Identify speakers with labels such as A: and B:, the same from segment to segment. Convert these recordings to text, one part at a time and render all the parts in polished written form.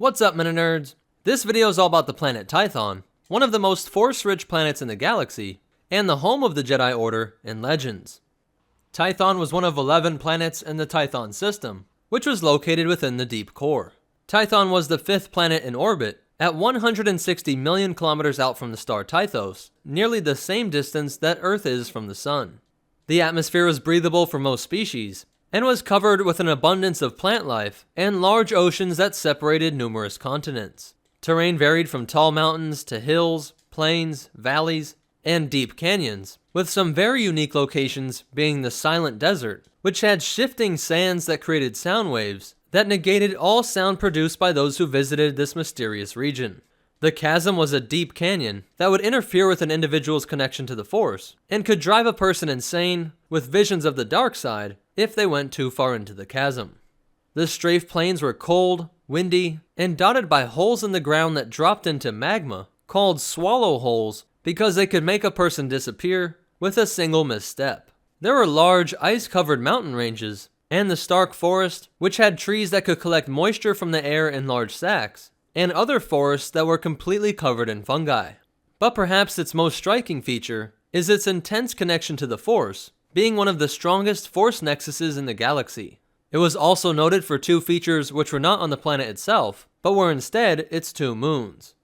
A: What's up, Meta Nerds? This video is all about the planet Tython, one of the most force-rich planets in the galaxy, and the home of the Jedi Order in Legends. Tython was one of 11 planets in the Tython system, which was located within the deep core. Tython was the 5th planet in orbit, at 160 million kilometers out from the star Tythos, nearly the same distance that Earth is from the Sun. The atmosphere was breathable for most species, and was covered with an abundance of plant life and large oceans that separated numerous continents. Terrain varied from tall mountains to hills, plains, valleys, and deep canyons, with some very unique locations being the Silent Desert, which had shifting sands that created sound waves that negated all sound produced by those who visited this mysterious region. The chasm was a deep canyon that would interfere with an individual's connection to the Force, and could drive a person insane with visions of the dark side if they went too far into the chasm. The strafe plains were cold, windy, and dotted by holes in the ground that dropped into magma, called swallow holes, because they could make a person disappear with a single misstep. There were large ice-covered mountain ranges, and the stark forest, which had trees that could collect moisture from the air in large sacs, and other forests that were completely covered in fungi. But perhaps its most striking feature is its intense connection to the Force, being one of the strongest Force nexuses in the galaxy. It was also noted for two features which were not on the planet itself, but were instead its two moons.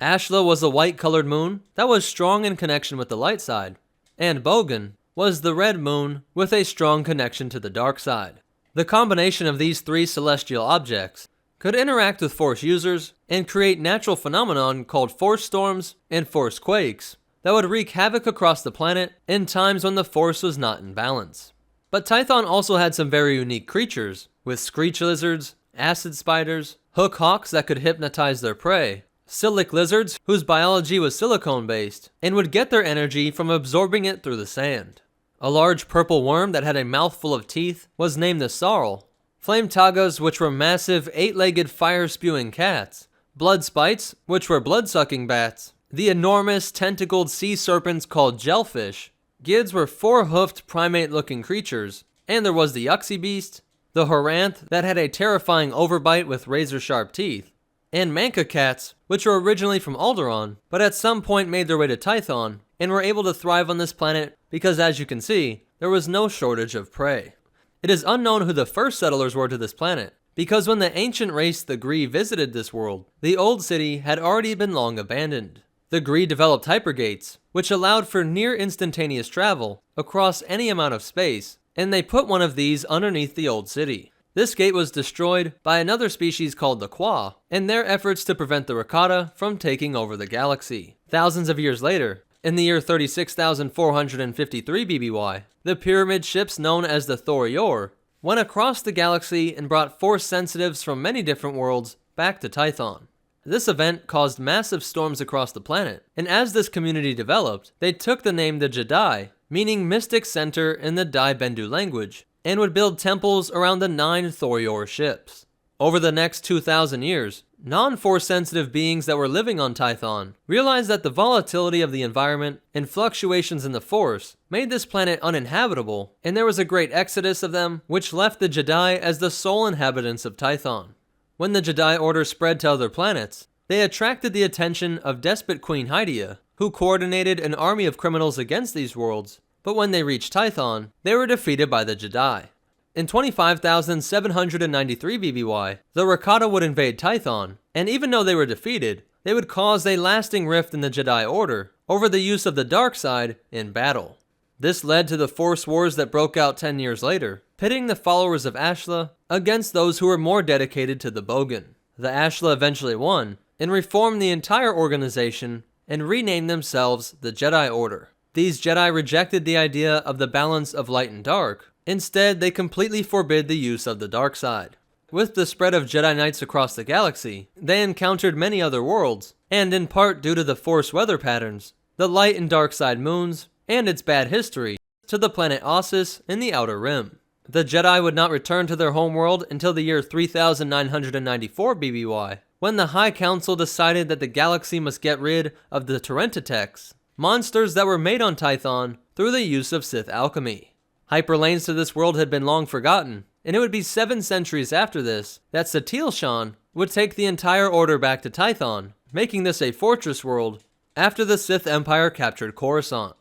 A: Ashla was a white-colored moon that was strong in connection with the light side, and Bogan was the red moon with a strong connection to the dark side. The combination of these three celestial objects could interact with Force users and create natural phenomenon called Force storms and Force quakes that would wreak havoc across the planet in times when the Force was not in balance. But Tython also had some very unique creatures, with screech lizards, acid spiders, hook hawks that could hypnotize their prey, silic lizards whose biology was silicone-based and would get their energy from absorbing it through the sand. A large purple worm that had a mouthful of teeth was named the Sarl. Flame tagas, which were massive 8-legged fire-spewing cats, blood spites, which were blood-sucking bats, the enormous tentacled sea serpents called jellyfish, gids were 4-hoofed primate-looking creatures, and there was the Uxie beast, the Horanth that had a terrifying overbite with razor-sharp teeth, and Manka cats, which were originally from Alderaan, but at some point made their way to Tython, and were able to thrive on this planet because, as you can see, there was no shortage of prey. It is unknown who the first settlers were to this planet, because when the ancient race the Gree visited this world, the old city had already been long abandoned. The Gree developed hypergates, which allowed for near instantaneous travel across any amount of space, and they put one of these underneath the old city. This gate was destroyed by another species called the Qua, in their efforts to prevent the Rakata from taking over the galaxy. Thousands of years later, in the year 36,453 BBY, the pyramid ships known as the Thor Yor went across the galaxy and brought Force sensitives from many different worlds back to Tython. This event caused massive storms across the planet, and as this community developed, they took the name the Jedi, meaning Mystic Center in the Dai Bendu language, and would build temples around the 9 Thor Yor ships. Over the next 2,000 years, non-Force sensitive beings that were living on Tython realized that the volatility of the environment and fluctuations in the Force made this planet uninhabitable, and there was a great exodus of them, which left the Jedi as the sole inhabitants of Tython. When the Jedi Order spread to other planets, they attracted the attention of despot Queen Hydia, who coordinated an army of criminals against these worlds, but when they reached Tython, they were defeated by the Jedi. In 25,793 BBY, the Rakata would invade Tython, and even though they were defeated, they would cause a lasting rift in the Jedi Order over the use of the dark side in battle. This led to the Force Wars that broke out 10 years later, pitting the followers of Ashla against those who were more dedicated to the Bogan. The Ashla eventually won, and reformed the entire organization and renamed themselves the Jedi Order. These Jedi rejected the idea of the balance of light and dark. Instead, they completely forbid the use of the dark side. With the spread of Jedi Knights across the galaxy, they encountered many other worlds, and in part due to the Force weather patterns, the light and dark side moons, and its bad history, to the planet Ossus in the Outer Rim. The Jedi would not return to their homeworld until the year 3994 BBY, when the High Council decided that the galaxy must get rid of the Terentatex, monsters that were made on Tython through the use of Sith alchemy. Hyperlanes to this world had been long forgotten, and it would be 7 centuries after this that Satil Shan would take the entire Order back to Tython, making this a fortress world after the Sith Empire captured Coruscant.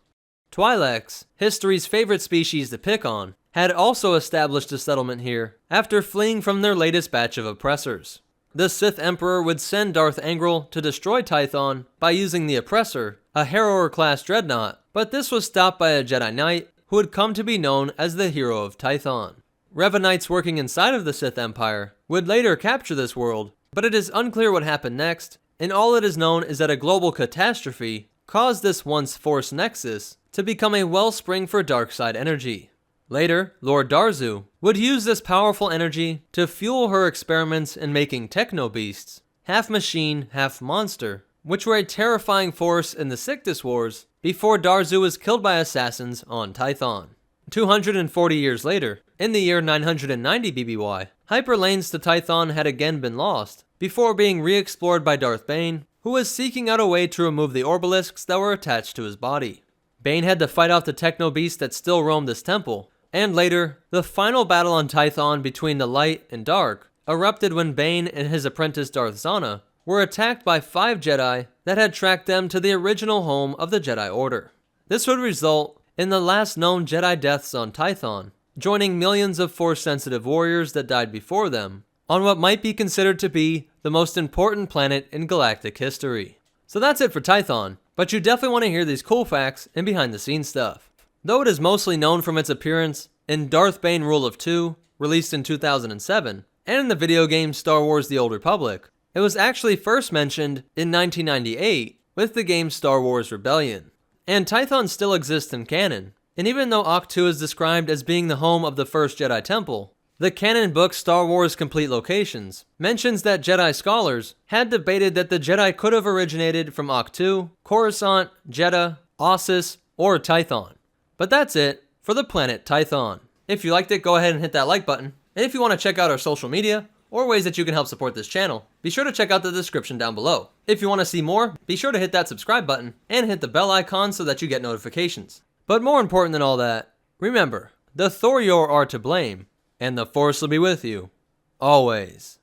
A: Twi'leks, history's favorite species to pick on, had also established a settlement here after fleeing from their latest batch of oppressors. The Sith Emperor would send Darth Angral to destroy Tython by using the Oppressor, a Harrower-class dreadnought, but this was stopped by a Jedi Knight who would come to be known as the Hero of Tython. Revanites working inside of the Sith Empire would later capture this world, but it is unclear what happened next, and all it is known is that a global catastrophe caused this once Force Nexus to become a wellspring for dark side energy. Later, Lord Darzu would use this powerful energy to fuel her experiments in making techno-beasts, half machine, half monster, which were a terrifying force in the Sictus Wars before Darzu was killed by assassins on Tython. 240 years later, in the year 990 BBY, hyperlanes to Tython had again been lost, before being re-explored by Darth Bane, who was seeking out a way to remove the obelisks that were attached to his body. Bane had to fight off the techno-beast that still roamed this temple, and later, the final battle on Tython between the light and dark erupted when Bane and his apprentice Darth Zana were attacked by 5 Jedi that had tracked them to the original home of the Jedi Order. This would result in the last known Jedi deaths on Tython, joining millions of Force-sensitive warriors that died before them, on what might be considered to be the most important planet in galactic history. So that's it for Tython, but you definitely want to hear these cool facts and behind-the-scenes stuff. Though it is mostly known from its appearance in Darth Bane Rule of Two, released in 2007, and in the video game Star Wars The Old Republic, it was actually first mentioned in 1998 with the game Star Wars Rebellion. And Tython still exists in canon, and even though Ahch-To is described as being the home of the first Jedi Temple, the canon book Star Wars Complete Locations mentions that Jedi scholars had debated that the Jedi could have originated from Ahch-To, Coruscant, Jedha, Ossus, or Tython. But that's it for the planet Tython. If you liked it, go ahead and hit that like button. And if you want to check out our social media, or ways that you can help support this channel, be sure to check out the description down below. If you want to see more, be sure to hit that subscribe button and hit the bell icon so that you get notifications. But more important than all that, remember, the Thor Yor are to blame, and the Force will be with you, always.